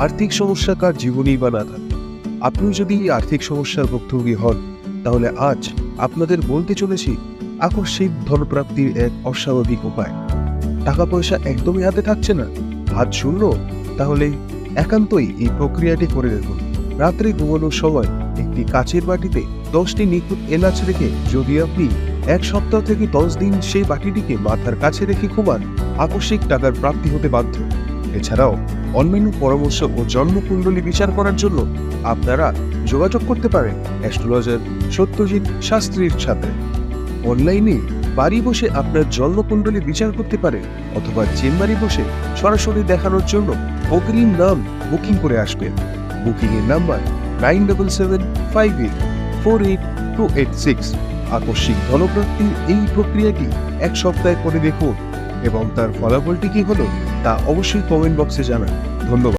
আর্থিক সমস্যা কার জীবনেই বা না থাকে। আপনি যদি এই আর্থিক সমস্যার ভুক্তভোগী হন, তাহলে আজ আপনাদের বলতে চলেছি আকস্মিক ধনপ্রাপ্তির এক অস্বাভাবিক উপায়। টাকা পয়সা একদমই হাতে থাকছে না, হাত শূন্য, তাহলে একান্তই এই প্রক্রিয়াটি করে দেখুন। রাত্রে ঘুমানোর সময় একটি কাচের বাটিতে 10টি নিখুঁত এলাচ রেখে যদি আপনি 1 সপ্তাহ থেকে 10 দিন সেই বাটিটিকে মাথার কাছে রেখে ঘুমান, আকস্মিক টাকার প্রাপ্তি হতে বাধ্য। এছাড়াও অন্যান্য পরামর্শ ও জন্মকুণ্ডলী বিচার করার জন্য আপনারা যোগাযোগ করতে পারেন অ্যাস্ট্রোলজার সত্যজিৎ শাস্ত্রীর সাথে। অনলাইনে বাড়ি বসে আপনার জন্মকুণ্ডলী বিচার করতে পারেন, অথবা চেম্বারে বসে সরাসরি দেখানোর জন্য অগ্রিম নাম বুকিং করে আসবেন। বুকিং এর নাম্বার 9775848286। আকস্মিক ধনপ্রাপ্তির এই প্রক্রিয়াটি 1 সপ্তাহে করে দেখুন এবং তার ফলাফলটি কি হলো তা অবশ্যই কমেন্ট বক্সে জানান। ধন্যবাদ।